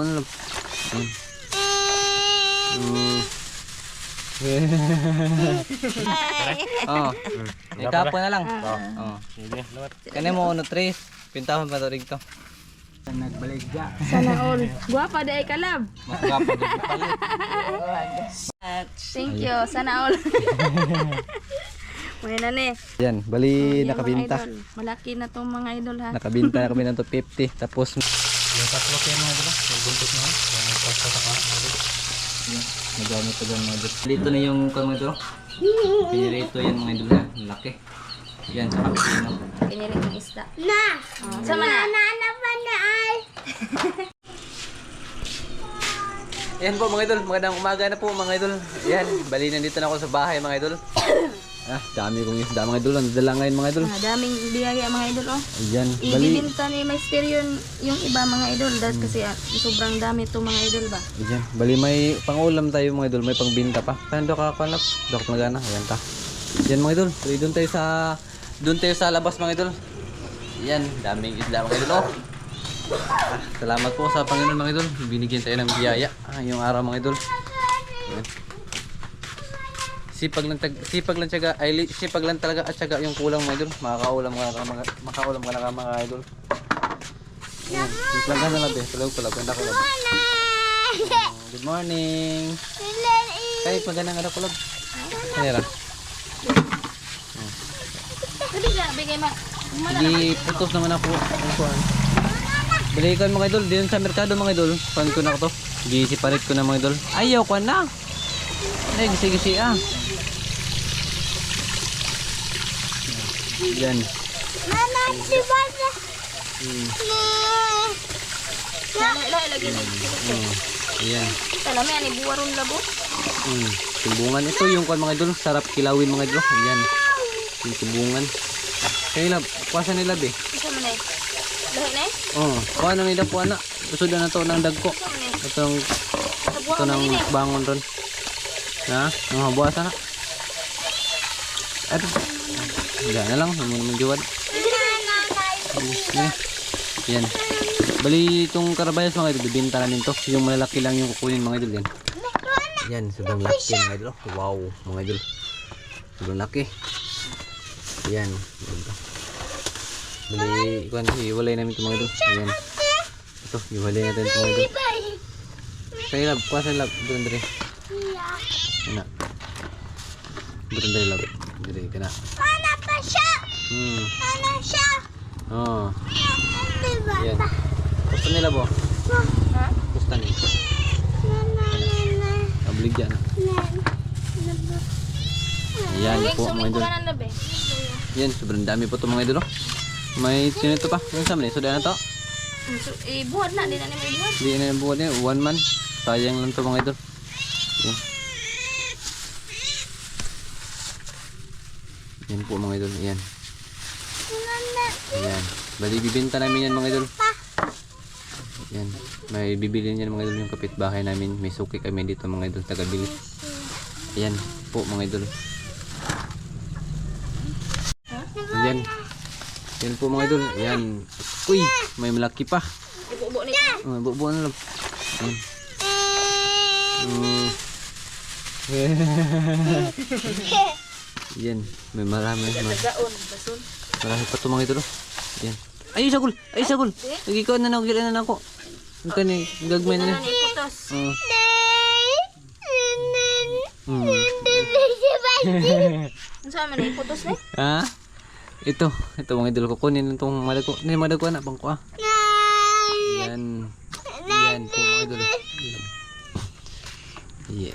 Ano? Oh, ikapo na lang. Oh. Sige, lawat. Kani mo uno tres, pintahon pa to dito. Nagbaligya. Sana all. Guwapa di ay kalab. Mas gapo dito palit. Thank you. Sana all. Muna na ni. Yan, bali Yan, nakabinta. mga idol. Malaki na tong mga idol ha. Nakabinta na kami ng 250. Tapos Yung tatlo kayo mga diba? Yung buntot na yun. Yung pasta sa mga nagamit pa dyan mga idol. Dito na yung kamo ito. Pinirito yan mga idol na. Laki. Yan, sa kapitino. Piniling ng isda. Na! Sama na. Yan po mga idol, magandang umaga na po mga idol. Yan, bali nandito na ako sa bahay mga idol. Dami kong isda mga idol. Nadala ngayon mga idol. Daming biyaya mga idol oh. Ayan, bali. Ibibinta ni Master yung iba mga idol. Dahil kasi sobrang dami to mga idol ba. Ayan, bali may pangulam tayo mga idol. May pangbinta pa. Saan do kakanap? Dok magana. Ayan ta. Yan mga idol. Bali doon tayo sa labas mga idol. Yan, daming isda mga idol oh. Salamat po sa Panginoon mga idol. Binigyan tayo ng biyaya yung araw mga idol. Ayan. Sipag lang talaga at syaga yung kulang mga idol. Makakaulam ka na mga idol. Ayan. Lang ka na labi. Tulog. Ganda ko labi. Good morning. Kahit magandang ano kulog. Kaya Sabi ka, bigay ma. Hindi putos naman ako. Balikan mga idol, din sa merkado mga idol. Pan ko na ko to. Gisiparit ko na mga idol. Ayaw ko na. Ay, gisi ah. Yan. Mama, si Bata. Lagi na. Yan. Alam mo yan, ibuwarong labo. Tubungan ito yung kwan mga idol. Sarap kilawin mga idol. Yan. Yung tubungan. Kaya lab, kuwasan nila be. Isa mo na eh. Lahi na eh. Kuha na nila po anak. Usod na to ng dagko. Itong ito ng bangon ron. Na, mga buwas anak. At wala na lang, hindi mo naman giwad. Yan. Bali itong karabayas mga idol, bibinta namin to. Yung malalaki lang yung kukunin mga idol yan. Yan, sobrang laki mga idol. Wow, mga idol. Sobrang laki. Yan. Bali, iwalay namin ito mga idol. Yan. Ito, iwalay natin ito mga idol. Kaya lab, kuwasan lab. Doon dali. Yan. Doon dali lab. Dali ka na. Mana pa siya? Mana siya? Oo. Yan. Gusto nila po? Ha? Gusto nila. Abligya na. Yan po mga idol. Yan, sobrang dami po ito mga idol. May sino ito pa? Yung sa manin, suda na to? Buhat na, di na naman buhat. Hindi na buhat niya, 1 man. Sayang lang ito mga idol. Yan. Yan po mga idol, yan. Yan. Bali bibenta namin yan mga idol. Yan. May bibili niyan mga idol yung kapitbahay namin. May suki kami dito mga idol, tagabili. Yan po mga idol. Yan. Yan po mga idol. Yan. Uy, may malaki pa. Ibubo nito. Buo na lang. Yan. May marami. Gaon, basun. Marami pa ito mga idol. Yan. Ay, sagol! Ay, sagol! Nagikaw na nagilan na ako. Ang kani, gagmay na. Ano ni putos? Ano sa amin, putos na? Ha? Ito mga idol ko. Kunin itong madago. Hindi madago na, bangko ah. Yan. Yan po mga idol. Yeah.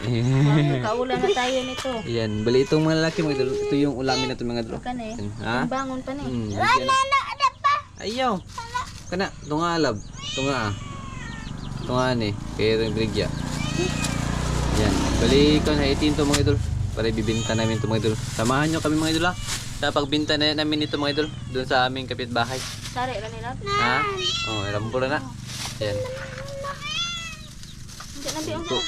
Kaulan na tayo nito. Yan. Bali itong mga lalaki mga idol. Ito yung ulamin na itong mga idol. Kan eh. Ha? Bangon pa na eh. Ayaw. Kana. Tunga alab. Tunga ah. Tunga ni. Kaya rin brigya. Yan. Bali ikaw na 18 to mga idol. Para bibinta namin ito mga idol. Samahan nyo kami mga idol ha. Sa pagbinta na namin ito mga idol. Doon sa aming kapitbahay. Sari lang nila. Ha? Oh, rambura na. Yan. Hindi na biyong Po.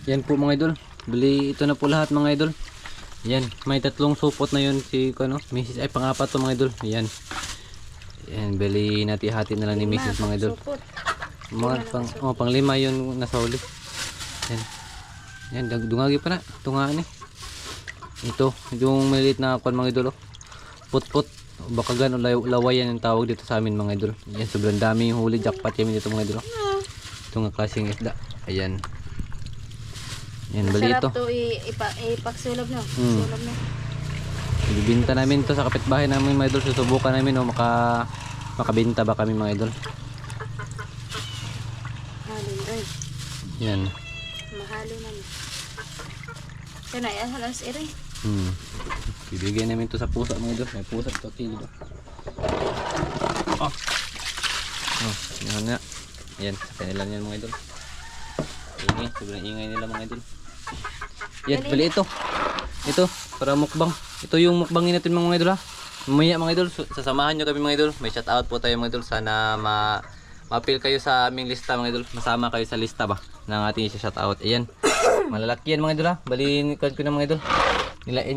Yan po mga idol. Bali ito na po lahat mga idol. Yan, may tatlong supot na yun si ano, Mrs. ay pangapat to mga idol. Yan. Yan, bali hati na lang ni Mrs. mga idol. Supot. Pang 5 yun nasa huli. Yan. Yan, dungagi pa na. Tungaan eh. Ito, yung maliit na kwan mga idol. Oh. Put-put. Baka gano'n lawayan yung tawag dito sa amin mga idol. Yan, sobrang dami yung huli. Jackpot kami dito mga idol. Oh. Ito nga klaseng isda. Ayan. Yan, bali ito. Masarap to ipaksulog no. Hmm. Sulog no. Ibibinta namin to sa kapitbahay namin mga idol. Susubukan namin o makabinta ba kami mga idol. Halin ay. Yan. Mahalo naman. Kana ay halos ere. Bibigyan namin to sa pusa mga idol. May pusa to kilo. Oh. Oh, yan nga. Ayan, sa kanila yan mga idol. Ingay, sobrang ingay nila mga idol. Yan, bali ito. Ito, para mukbang. Ito yung mukbangin natin mga idol ha. Mamaya mga idol, sasamahan nyo kami mga idol. May shout out po tayo mga idol. Sana ma-appeal kayo sa aming lista mga idol. Masama kayo sa lista ba ng ating shout out. Ayan, malalaki yan mga idol ha. Bali, ikon ko na mga idol.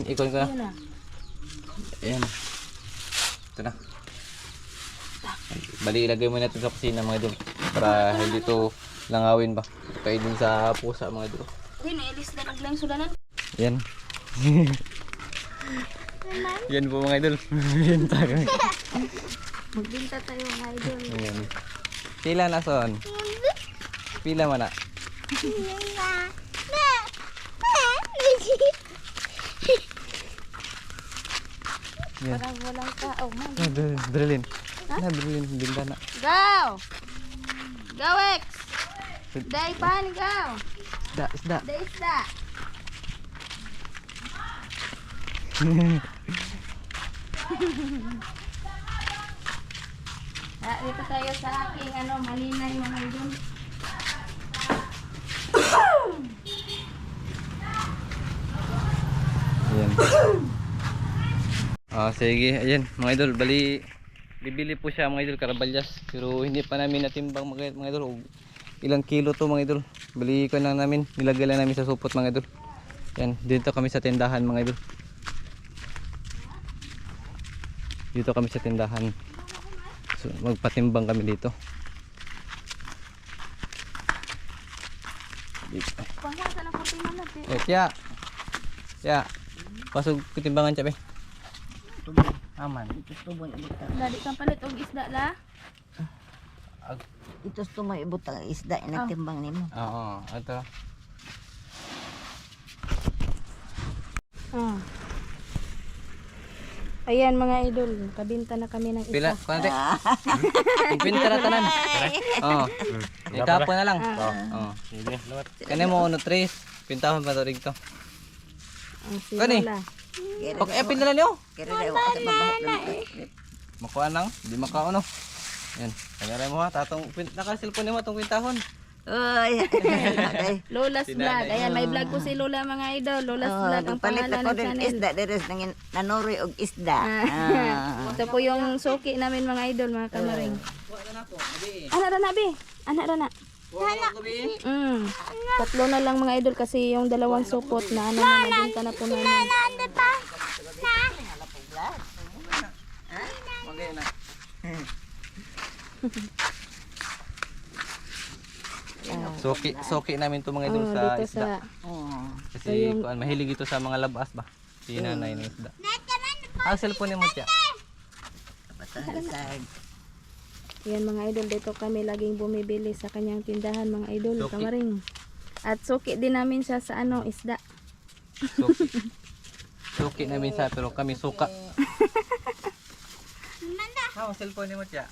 Ikon ko na. Yun na. Ayan. Ito na. Bali, ilagay mo natin sa kusina mga idol. Para hindi to langawin ba. Kayo din sa pusa mga idol. Din ilis na lang sudanan. Yan. Yan po mga idol. Binta kami. Magbinta tayo mga idol. Ayan. Pila na son? Pila man na? Yan. Parang walang tao man. Brilin. Na brilin. Binta na. Go! Go X! Day pan, go! Isda. Day isda! Dito tayo sa aking malinay mga idol. Ayan. Sige. Ayan mga idol. Bali, bibili po siya mga idol karabalyas. Pero hindi pa namin natimbang mga idol. Ilang kilo to mga idol. Bali ko lang namin. Nilagay lang namin sa supot mga idol. Yan. Dito kami sa tindahan mga idol. Dito kami sa tindahan. So, magpatimbang kami dito. Panghasa ng kurtima natin. Kya. Kya. Pasok kutimbangan siya be. Aman. Dali kang palit og isda la. Ito to may ibutang isda na timbang nimo. Oo, ito. Ayan mga idol, kabinta na kami ng Pila, isa. kunti. Pinta na tanan. Oo. Ikapo na lang. Oo. Sige, lawat. Kani mo uno tres. Pintahon pa to dito. Si Kani? Lola. Okay, pin na lang niyo. Kaya na ako sa mabaho lang. Makuha nang, di makauno. Yan. Kanyara mo ha, tatong naka-cellphone mo tong pintahon. Oy. Lola's Vlog. Ayan, may vlog po si Lola mga idol. Lola's Vlog ang Palit pangalan ako ng din channel. isda deres nangin nanuri og isda. Ito po yung suki namin mga idol, mga kamaring. Anak na be. Anak na. Tatlo na lang mga idol kasi yung dalawang supot na nabenta na po namin. Magay na. Soki namin to mga idol sa Dito isda. Kasi mahilig ito sa mga labas ba? Si nanay ng isda. Cellphone mo siya. Yan mga idol, dito kami laging bumibili sa kanyang tindahan mga idol, Suki. kamaring. At suki din namin siya sa isda. Soki namin sa pero kami suka. Cellphone mo siya.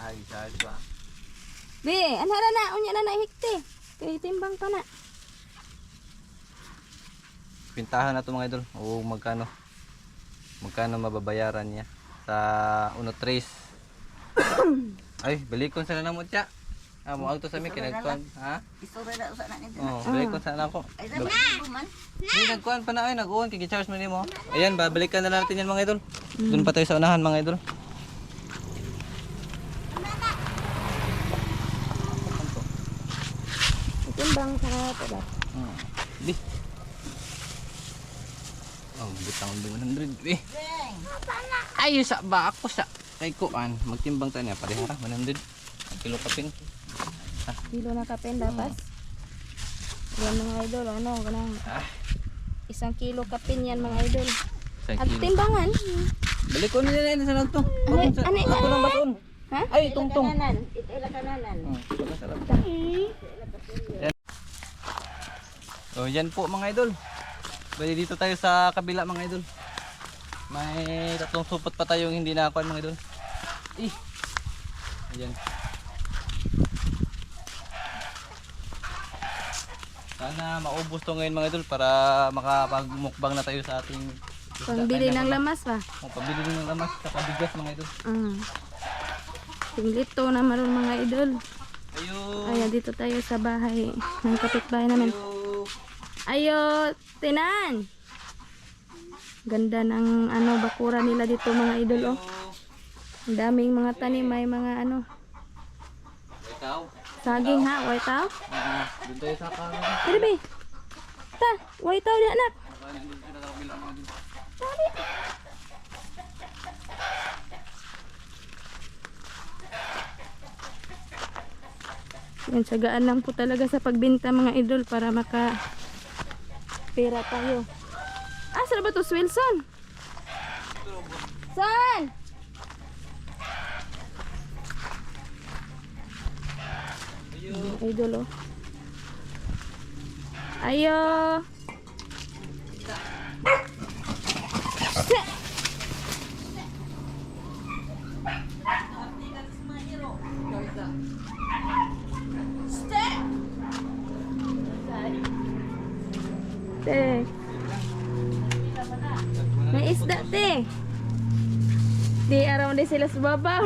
Ay, sabi ba? Be, anara na, unya na hikti. Kay timbang pa na. Pintahan na to mga idol. O magkano mababayaran niya sa uno tres. Ay, balikon sana na mo siya. Mo auto sa mi kinagkuan, ha? Isura na usa na nito. Balikon sana ako. Ay dami man. Hindi nagkuan pa na ay nag-uon kay charge mo nimo. Ayan, babalikan na natin yan mga idol. Doon pa tayo sa unahan mga idol. Timbang sa ito ba? Di. Oh, butang 200 eh. Ay, sa ba ako sa kay kuan, magtimbang tayo niya, parehara, 100. Ang kilo kapin. Kilo na kapin dapat. Yan mga idol, ano, ganang. 1 kilo kapin yan mga idol. Isang At kilo. timbangan. Balik ko nila na sa to. Ano Ako lang baton. Ha? Ay, tungtong. Ila kananan. So yan po mga idol. Bali dito tayo sa kabila mga idol. May 3 supot pa tayong hindi nakakuan mga idol. Ayan. Sana maubos to ngayon mga idol para makapagmukbang na tayo sa ating Pangbili ng lamas pa. pabili ng lamas sa bigas mga idol. Pinglito na maroon mga idol. Ayo. Ayan, dito tayo sa bahay ng kapitbahay namin. Ayo, Tinan! Ganda ng ano, bakura nila dito mga idol, oh. Ang daming mga tanim, may mga ano. Ikaw. Saging ha, white tao? Doon tayo sa kanan. Pwede ba? Ta, white tao di anak. Yan, sagaan lang po talaga sa pagbenta mga idol para maka pera tayo. Saan ba to, Wilson? Saan? Idol, oh. Ayo. Te. May isda, te. Di araw din sila sa babaw.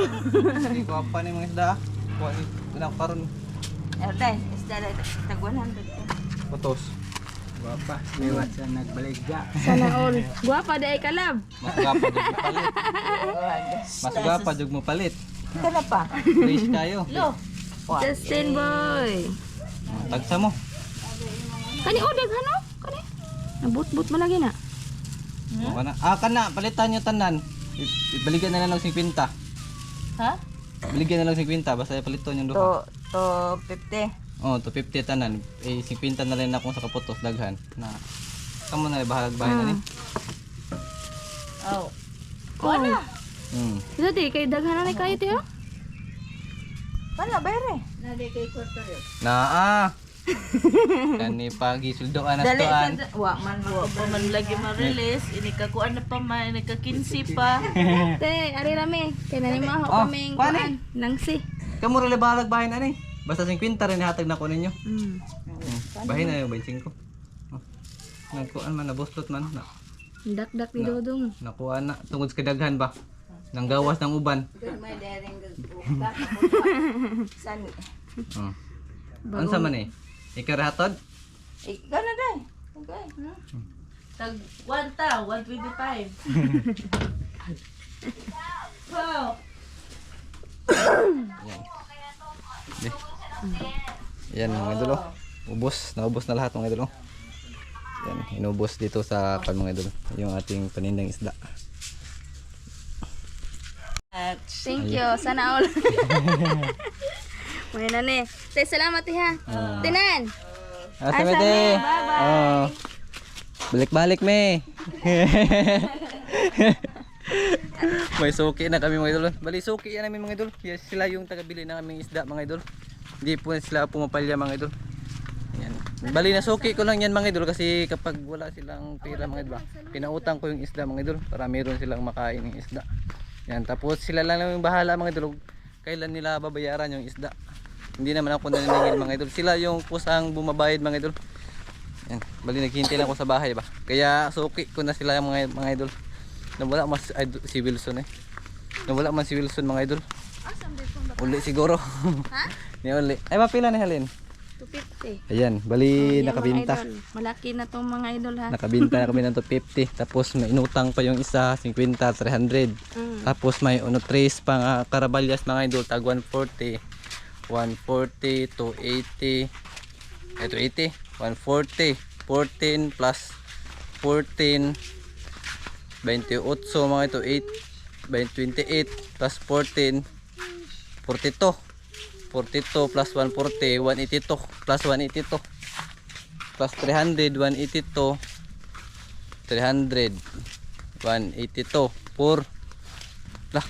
Hindi ko apa ni mga isda. Kuha ni kunang karon. Erday, isda tag 100. Potos. Bapa, lewat sa nagbaligya. Sana all. Guwapa da ay kalab. Mas gapa jud mo palit. Mas gapa jud mo palit. Kana pa. Fresh kayo. Lo. Justin boy. Tagsa mo. Kani odag hano? Kani. Nabut-but mo lagi na. Okay na. Kana palitan nyo tanan. Ibalikan na lang ng 50. Ha? Baligyan na lang 50 basta paliton yung duha. To 50. Oh, to 50 tanan. Eh 50 na lang akong sa kaputos daghan na. Kamo na bahalag bahay na ni. Oh. Ano? Hmm. Ito di kay daghan na kayo tiyo. Wala bayre. Nadi kay kwarto yo. Naa. Kani pagi suldo anas Dali tuan. wa man lagi ma-release. Ini ka kuan na pa man, ini ka 15 pa. Te, ari rami. Kay nani mo Oh, ako kaming paano? kuan. Nangsi. Kamo ra bahalag bahay na ni. Basta 50 rin hatag na ko ninyo. Bahay na yung 25. Oh. Nagkuan man nabuslot man na. Dak-dak ni Dodong. Nakuha na tungod sa kadaghan ba. Nang gawas ng uban. May daring San. Oh. Unsa man eh? Ikarahatod? Ikaw na day. Okay. Tag 1 ta, 125. Wow. Yan mga idol oh. Ubos, naubos na lahat mga idol oh. Yan, inubos dito sa pan mga idol yung ating panindang isda. Thank you. Sana all. May na ni. Te, salamat ha. Tinan. Sabi te. Bye-bye. Oh. Balik-balik me. May suki na kami mga idol. Bali suki yan namin mga idol. Kaya sila yung tagabili ng aming isda mga idol. Hindi po sila pumapalya mga idol. Yan. Bali na suki ko lang yan mga idol kasi kapag wala silang pera mga idol, pinautang ko yung isda mga idol para meron silang makain ng isda. Yan, tapos sila lang yung bahala mga idol kailan nila babayaran yung isda. Hindi naman ako naniningil mga idol. Sila yung kusang bumabayad mga idol. Yan, bali naghihintay lang ako sa bahay ba. Kaya suki ko na sila yung mga idol. Nawala mas si Wilson eh. Nawala man si Wilson mga idol. Uli siguro. Ha? Ni uli. Ay mapila ni Helen. 250. Ayan, bali Yan, nakabinta. mga idol. Malaki na tong mga idol ha. Nakabinta na kami ng 250. Tapos may inutang pa yung isa 50, 300. Tapos may uno trace pang karabalyas mga idol tag 140. 140 to 80. Ito 80. 140. 14 plus 14 28 mga ito 8 28 plus 14, 42. 42 plus 140, 182 plus 182 plus 300, 182 300, 182 lah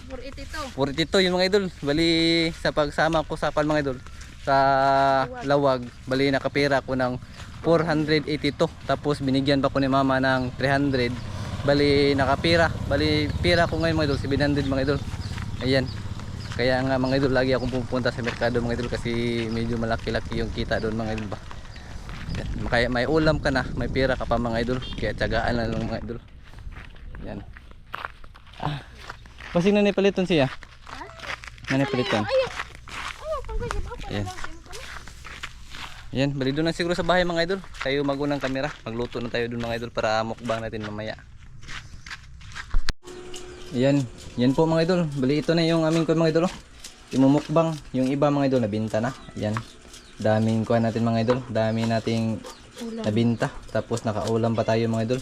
482 yun mga idol. Bali sa pagsama ko sa mga idol sa lawag, bali nakapira ko ng 482. Tapos binigyan pa ko ni mama ng 300. Bali nakapira, bali pira ko ngayon mga idol 700 mga idol. Ayan. Kaya nga mga idol, lagi akong pupunta sa merkado mga idol kasi medyo malaki-laki yung kita doon mga idol ba. Kaya may ulam ka na, may pira ka pa mga idol. Kaya tiyagaan na lang mga idol. Yan. Pasig na paliton siya. Na paliton. Yan. Yan, bali doon na siguro sa bahay mga idol. Tayo magunang kamera. Magluto na tayo doon mga idol para mukbang natin mamaya. Yan, yan po mga idol. Bali ito na yung aming kuan mga idol. Imumukbang, yung iba mga idol nabinta na. Yan. Daming kuan natin mga idol. Dami nating nabinta. Tapos nakaulam pa tayo mga idol.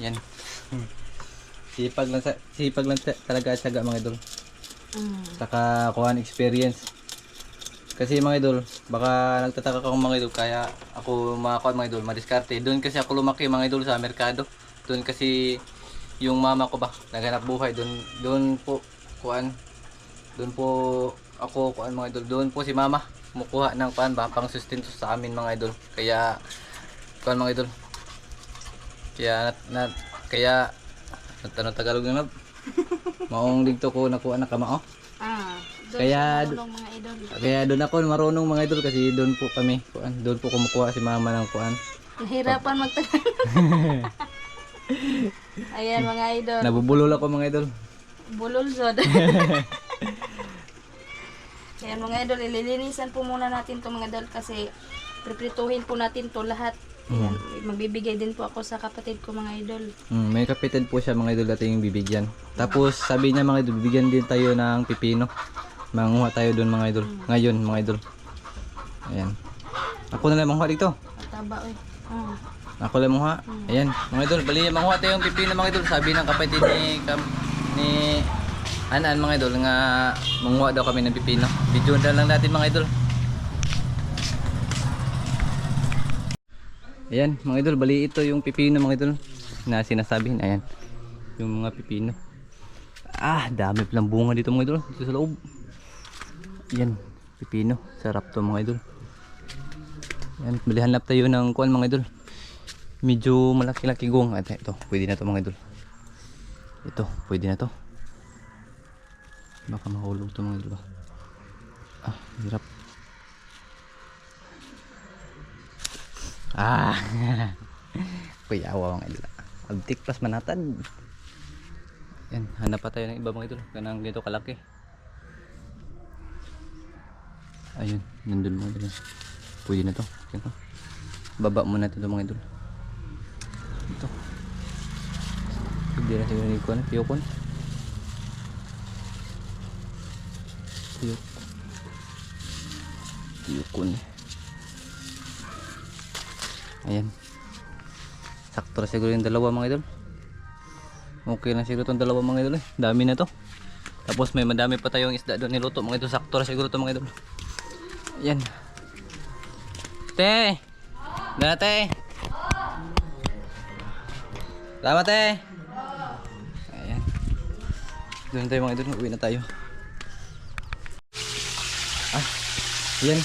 Yan. Sipag lang talaga at syaga mga idol. Saka kuan experience. Kasi mga idol, baka nagtataka ka kung mga idol kaya ako makakuan mga idol, madiskarte. Doon kasi ako lumaki mga idol sa merkado. Doon kasi yung mama ko ba naghanap buhay doon po kuan, doon po ako kuan mga idol, doon po si mama kumukuha ng kuan ba pang sustento sa amin mga idol. Kaya kuan mga idol, kaya tanong Tagalog na maong dito ko nakuha na kamao. Kaya doon ako marunong mga idol kasi doon po kami kuan, doon po kumukuha si mama ng kuan. Nahirapan magtagalog. Ayan mga idol. Nabubulol ako mga idol. Bulol zod. Ayan mga idol, ililinisan po muna natin to mga idol kasi priprituhin po natin to lahat. Ayan, magbibigay din po ako sa kapatid ko mga idol. May kapatid po siya mga idol dating bibigyan. Tapos sabi niya mga idol, bibigyan din tayo ng pipino. Manguha tayo doon mga idol. Ngayon mga idol. Ayan. Ako na lang manguha dito. Mataba oy. Ako lang manguha. Ayan mga idol, bali manguha tayo ng pipino mga idol. Sabi ng kapatid ni Anan mga idol nga manguha daw kami ng pipino. Video na lang natin mga idol. Ayan mga idol, bali ito yung pipino mga idol na sinasabihin. Ayan yung mga pipino. Dami palang bunga dito mga idol, dito sa loob. Ayan, pipino, sarap to mga idol. Ayan, balihan lang tayo ng kuan mga idol. Medyo malaki-laki gong. Ito, pwede na to mga idol. Ito, pwede na to. Baka mahulog to mga idol ba. Hirap. Kuyawa mga idol. Abtik plus manatan. Yan, hanap pa tayo ng iba mga idol. Ganang dito kalaki. Ayun, nandun mga idol. Pwede na to. Ito. Baba muna natin ito mga idol. Ito. Hindi na siguro ni Kuan. Piyokon. Piyokon. Ayan. Sakto na siguro yung dalawa mga idol. Okay na siguro itong dalawa mga idol. Dami na to. Tapos may madami pa tayong isda doon niluto mga idol. Sakto na siguro ito mga idol. Ayan. Te! Date! Salamat te! Ayan. Doon tayo mga idol. Uwi na tayo. Ayan.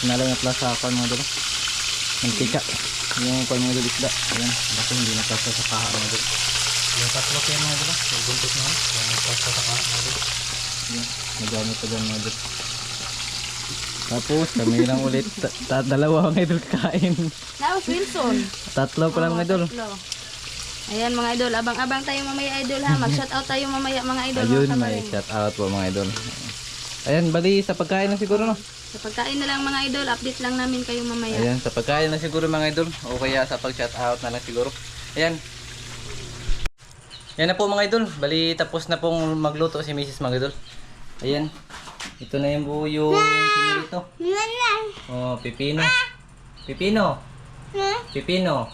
Sinalaw na pala sa ako mga idol. Mantika. Yung mga idol isda. Ayan. Basta hindi na pasa sa kaha mga idol. Yung tatlo kayo mga idol, yung buntot na yung pasta sa kaha mga idol. Ayan. Nagamit pa dyan mga idol. Tapos kami lang ulit dalawa mga idol kakain. Naos Wilson. Tatlo pa lang mga idol. Tatlo. Ayan mga idol, abang-abang tayo mamaya idol ha. Mag-shout out tayo mamaya mga idol. Ayun, mga may kabaring. shout out po mga idol. Ayan, bali sa pagkain na siguro no. Sa pagkain na lang mga idol, update lang namin kayo mamaya. Ayan, sa pagkain na siguro mga idol. O kaya sa pag-shout out na lang siguro. Ayan. Yan na po mga idol. Bali tapos na pong magluto si Mrs. mga idol. Ayan. Ito na yung buo yung pinito. Oh, pipino. Pipino. Pipino.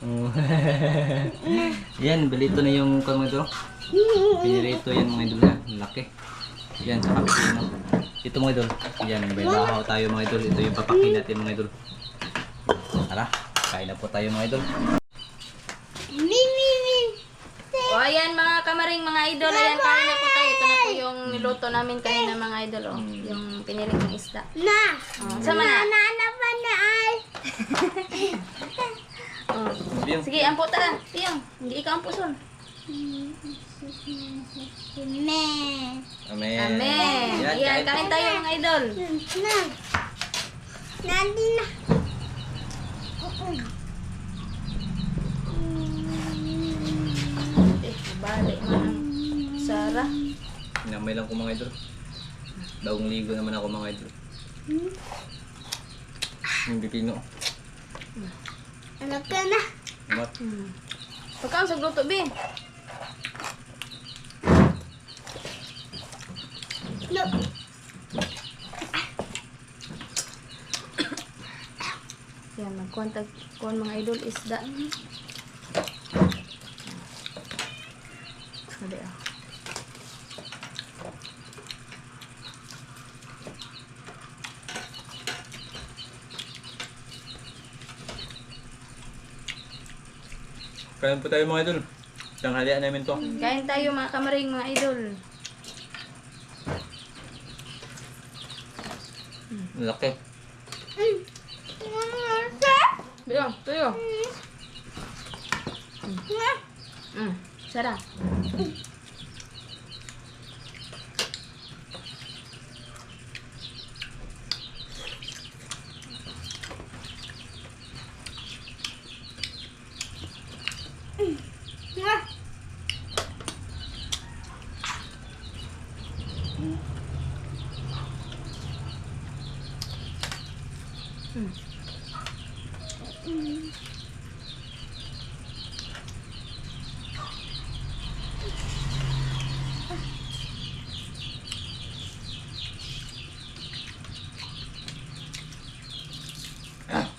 Oh. Yan, balito na yung kung mga idol. Pinirito yan mga idol na. Laki. Yan, sa kapitino. Ito mga idol. Yan, may bahaw tayo mga idol. Ito yung papakin natin mga idol. Tara, kain na po tayo mga idol. O ayan mga kamaring, mga idol, ayan kain na po tayo. Ito na po yung niluto namin kayo ng mga idol, oh. Yung piniling ng isda. Na! Oh, sama na. Naanapan na ay! Oh. Biyong. Sige, amputa na. Tiyong, hindi ikaw ampuson. Me! Amen. Amen. Yan, Ayan, kain tayo mga idol. Na! Nandun na! Balik mo ng Sarah. Namay lang ko mga idol. Bagong ligo naman ako mga idol. Yung pipino. Ano ka na? Mat. Pagkaan sa gluto, Bin. No! Yan, magkontag kon mga idol isda. Sabi ah. Kain po tayo mga idol. Tanghalian namin to. Kain tayo mga kamaring mga idol. Laki. Bilang, tuyo. Sarah.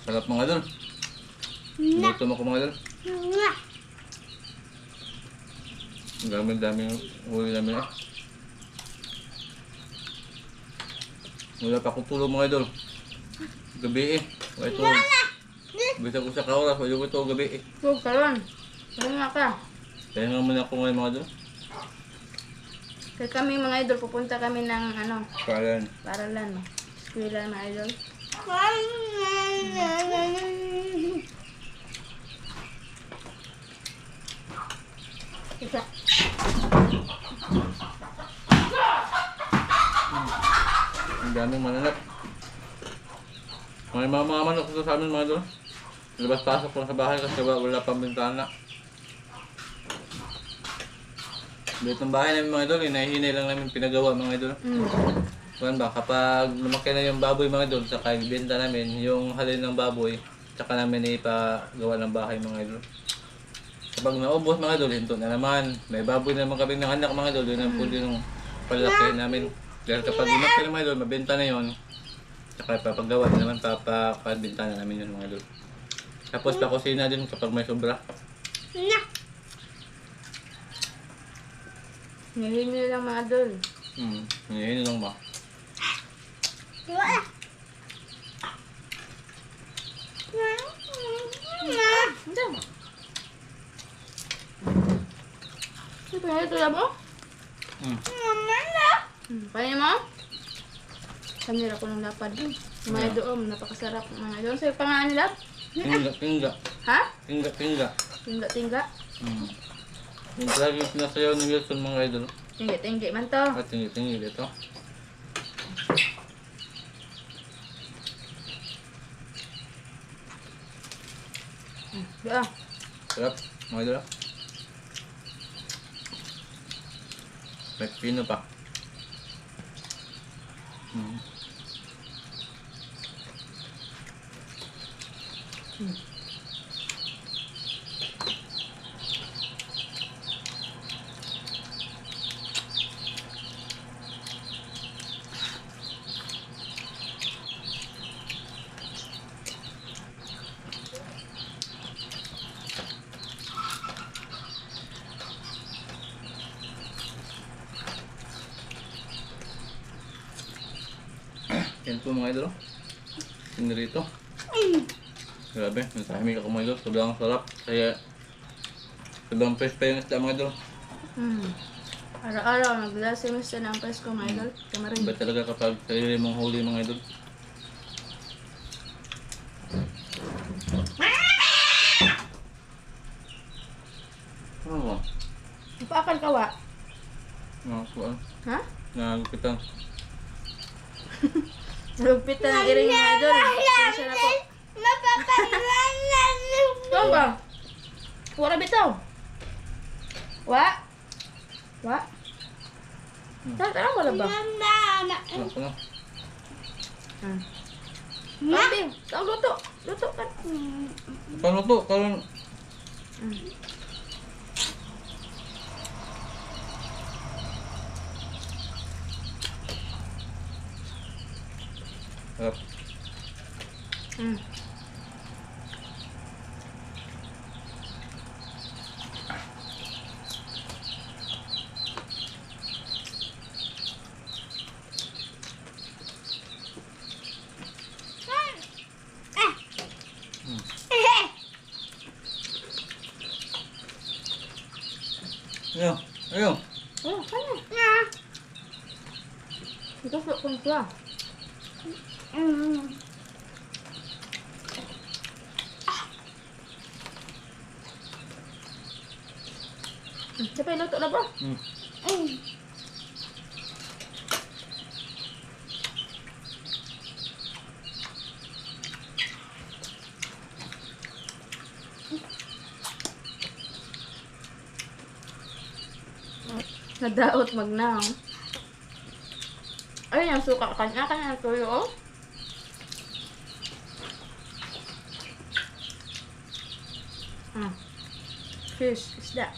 Sarap mga idol. Luto mo ko mga idol. Na! Ang daming huli namin eh. Wala pa akong tulog mga idol. Gabi eh. Wala ito. Bisa ko sa kauras. Wala ko ito gabi eh. Huwag ka lang. Wala nga ka. Kaya nga muna ako ngayon mga idol. Kaya kami mga idol, pupunta kami ng ano, Kaya paralan. Eskwela mga idol. Isa. ang daming mananap. May mga manok dito sa amin mga idol. Labas-pasok lang sa bahay kasi wala pang bintana. Dito ng bahay namin mga idol, hinahinay lang namin pinagawa mga idol. Kuan ba, kapag lumaki na yung baboy mga idol, saka ibenta namin yung halin ng baboy, saka namin ipagawa ng bahay mga idol. Kapag naubos mga idol, hinto na naman. May baboy na naman kaming ng anak mga idol, yun ang pwede nung palaki namin. Dahil kapag lumaki na mga idol, mabenta na yun. Saka papagawa na naman, papabenta na namin yun mga idol. Tapos pakusina din kapag may sobra. Na! Nilimi lang mga idol. Ngayon lang ba? Wala! Ito na ito lang mo? Kaya mo? Samira ko ng lapad din. Mga doon, napakasarap mga idol. Sa'yo pangalan nila? Tingga. Ha? Tingga. Tingga-tingga. Yung talagang yung sinasayaw ng Wilson mga idol. Tinggi-tinggi man to. At tinggi dito. Doon. Sarap, mga idol. May pino pa. Yan po mga idol. Sinirito. Grabe, nasahimik ako mga idol. Sobrang sarap. Kaya sobrang fresh pa yung isda mga idol. Araw-araw, naglasimos na ang presko, mga idol. Kamarin. Iba talaga kapag sarili mong huli mga idol. Ano ba? Paakal ka, wa? Nakakuan. Ha? Nagpitan. Lugpit na ng iring, mga idol. Pasensya na po. Saan ba? Wala bitaw. Wa? Wa? Tara, wala ba? Ano ko na? Sabi, tao luto. Luto ka. Paano to? Karon. Sarap. Ayaw. Ayaw. Oh, kanya. Ito po kung siya. Siapa yang luto na bro? Nadaot magnaw. Ayun yung suka kanya ng tuyo oh. Fish, isda.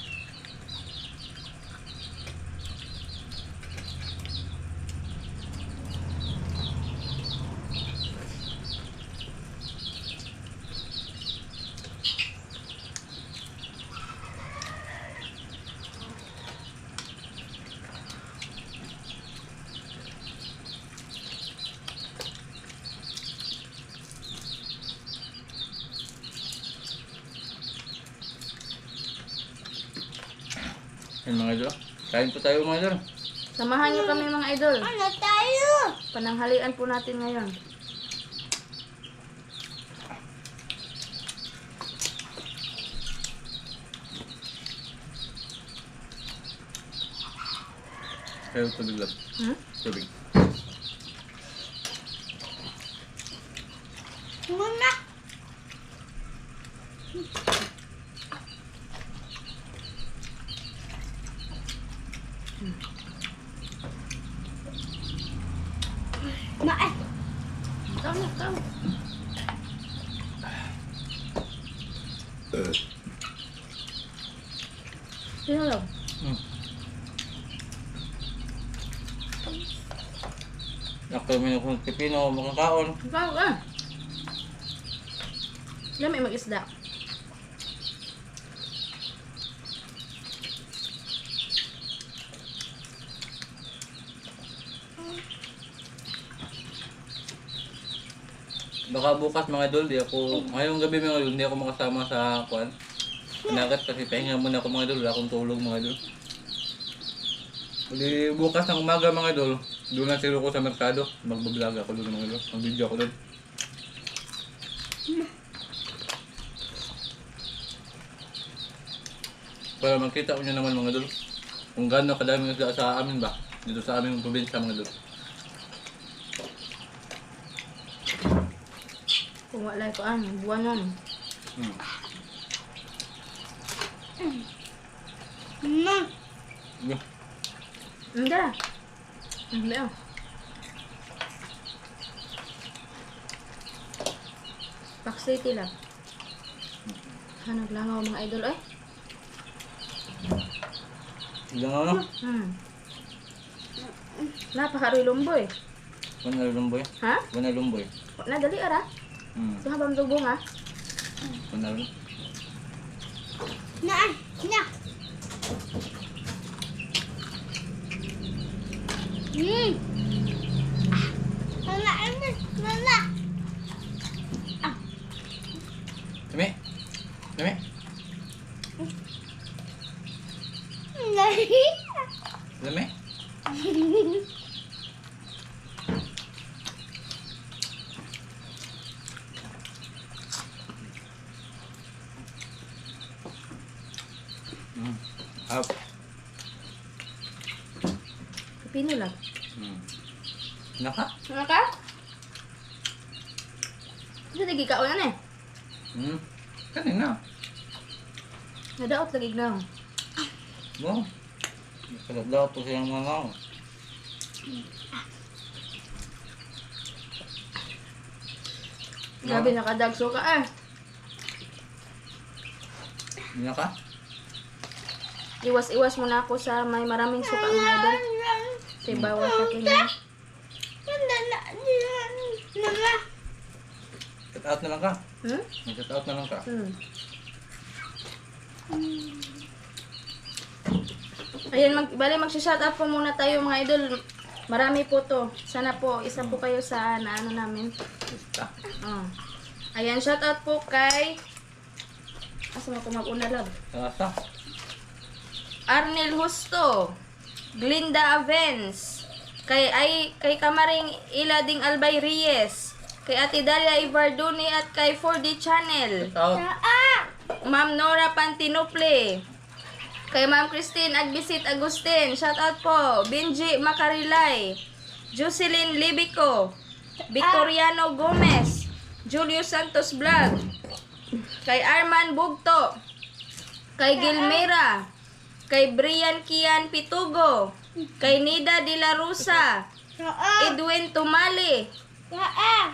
Yan mga idol. Kain po tayo mga idol. Samahan niyo kami mga idol. Ano tayo? Pananghalian po natin ngayon. Kayo tubig lang. Tubig. Muna. Ikaw na, ikaw. Sino lang? Nakamin akong pipino, makakaon. Ikaw ka. Dami mag-isda. Baka bukas mga idol, di ako, ngayong gabi mga idol, hindi ako makasama sa kuan. Pinagat kasi pahinga muna ako mga idol, wala akong tulog mga idol. Di bukas ng umaga mga idol, doon na siro ko sa merkado, magbablog ako doon mga idol, mag-video ako doon. Para makita ko nyo naman mga idol, kung gaano kadami isda sa amin ba, dito sa aming probinsya mga idol. Kung wala ko buwan nun. Mama. Yeah. Hindi. Hindi oh. Park City lang. Hanap lang ako mga idol eh. Ilang ano? Napakaroy lumboy. Wana lumboy? Ha? Wana lumboy? Na dali ara. So habang dugong ha. Wana lumboy? Na. Mama, mama. Dami. Dami. Dali. Dami. Up. Pino lang. Naka. Ano ka? Ito lagi ka ulan eh. Kanina. Nadaot lagi na. Wow. Sarap daw ito siyang mga. Grabe nakadagso ka eh. Naka. Iwas-iwas muna ako sa may maraming suka mga idol. Kasi bawas sa kanya. Mama. Cut out na lang ka. Hmm? Cut out na lang ka. Ayan, magsha-shout out po muna tayo mga idol. Marami po to. Sana po, isa po kayo sa ano namin. Basta. Ayan, shout out po kay... Asa mo ko mag-una lab? Sasa. Arnel Husto, Glinda Avens, kay Kamaring Ilading Albay Reyes, kay Ate Dalia Ivarduni at kay 4D Channel, Cut out. Ma'am Nora Pantinople, kay Ma'am Christine Agbisit Agustin, shout out po, Benji Makarilay, Jocelyn Libico, Victoriano Gomez, Julius Santos Vlog, kay Arman Bugto, kay Gilmera, kay Brian Kian Pitugo, kay Nida De La Rosa, Edwin Tumali,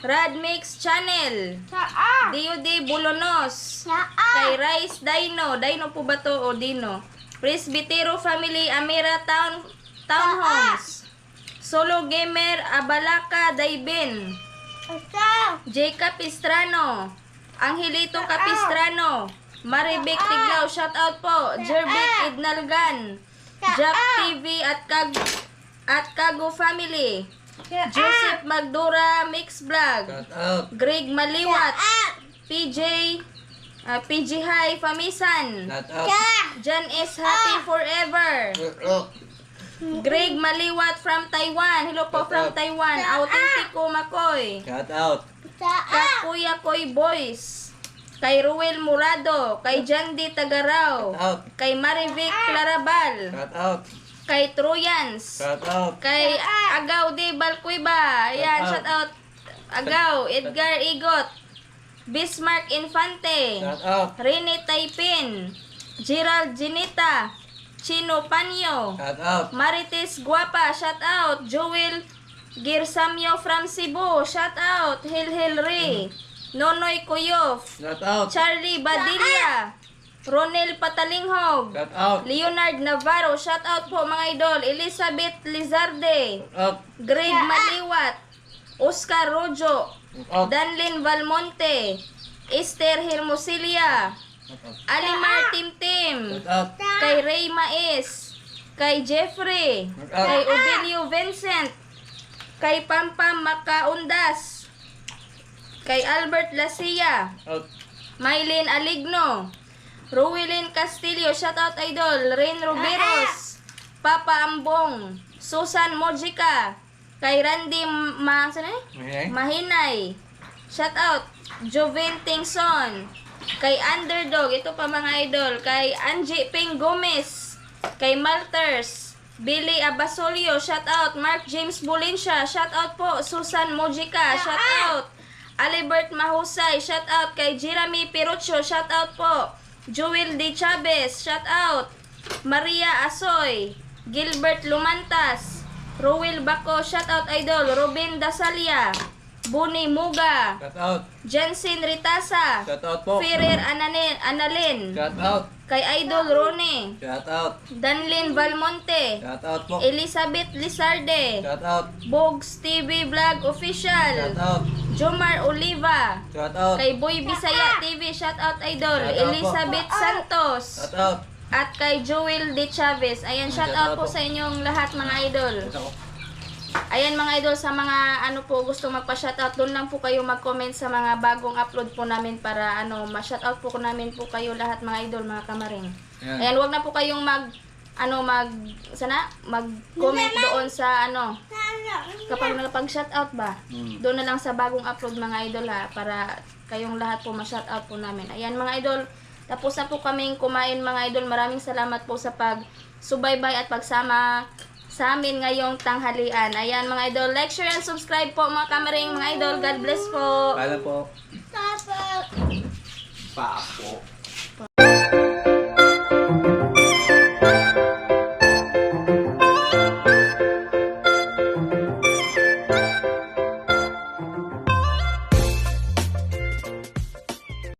Radmix Channel, Diode Bolonos, kay Rice Dino, Dino po ba to o Dino? Presbytero Family Amira Townhomes, Solo Gamer Abalaka Daibin, J. Capistrano, Angelito Capistrano, Maribek Tiglao, shout out po, Jerbic Idnalgan, Jack TV at Kago Family, Joseph Magdura Mix Vlog, Cut out. Greg Maliwat, PJ High Famisan, Cut out. Jan is Happy Forever, Greg Maliwat from Taiwan, hello po from Taiwan, Autentico Makoy, Cut out. Kuya Koy Boys, kay Ruel Murado, kay Jandy Tagaraw, Cut out. kay Marivic Clarabal, Cut out. kay Troyans, Cut out. kay Agaw de Balcuiba, ayan, Shout shout out, Agaw, Edgar Igot, Bismarck Infante, Cut out. Rene Taipin, Gerald Ginita, Chino Panyo, Cut out. Marites Guapa, shout out, Joel Girsamyo from Cebu, shout out, Hil Ray, Nonoy Kuyof, Cut out. Charlie Badilla, Ronel Patalinghog, Cut out. Leonard Navarro, shout out po mga idol, Elizabeth Lizarde, Cut out. Greg Maliwat, Oscar Rojo, Cut out. Danlin Valmonte, Esther Hermosilia, Cut out. Alimar Timtim, Cut out. kay Ray Mais, kay Jeffrey, Out. kay Obilio Vincent, kay Pampam Makaundas, kay Albert Lasia, Out. Mylene Aligno, Rowelyn Castillo, shoutout idol, Rain Roberos, Papa Ambong, Susan Mojica, kay Randy Okay. Mahinay, shoutout, Joven Tingson, kay Underdog, ito pa mga idol, kay Angie Ping Gomez, kay Malters, Billy Abasolio, shoutout, Mark James Bulinsya, shoutout po, Susan Mojica, shoutout, Alibert Mahusay, shoutout kay Jeremy Pirocho, shoutout po, Joel D. Chavez, shoutout, Maria Asoy, Gilbert Lumantas, Rowel Bako, shoutout idol, Robin Dasalia, Buni Muga, Cut out. Jensen Ritasa, Cut out po. Ferrer Analin, Cut out. kay Idol Rone, Cut out. Danlin Valmonte, Cut out po. Elizabeth Lizarde, Cut out. Bogs TV Vlog Official, Cut out. Jomar Oliva, Cut out. kay Boy Bisaya TV, shoutout idol, Shout out po. Elizabeth Santos, Cut out. at kay Joel De Chavez. Ayan, shoutout po sa inyong lahat mga idol. Ito ko. Ayan mga idol, sa mga ano po gusto magpa-shoutout, doon lang po kayo mag-comment sa mga bagong upload po namin para ano, ma-shoutout po namin po kayo lahat mga idol, mga kamaring. Ayan. Ayan, wag na po kayong mag-comment doon sa ano, kapag nagpag-shoutout ba, doon na lang sa bagong upload mga idol ha, para kayong lahat po ma-shoutout po namin. Ayan mga idol, tapos na po kaming kumain mga idol. Maraming salamat po sa pag-subaybay at pagsama sa amin ngayong tanghalian. Ayan mga idol, like, share, and subscribe po mga kamaring mga idol. God bless po. Paalam po. Papa. Papo.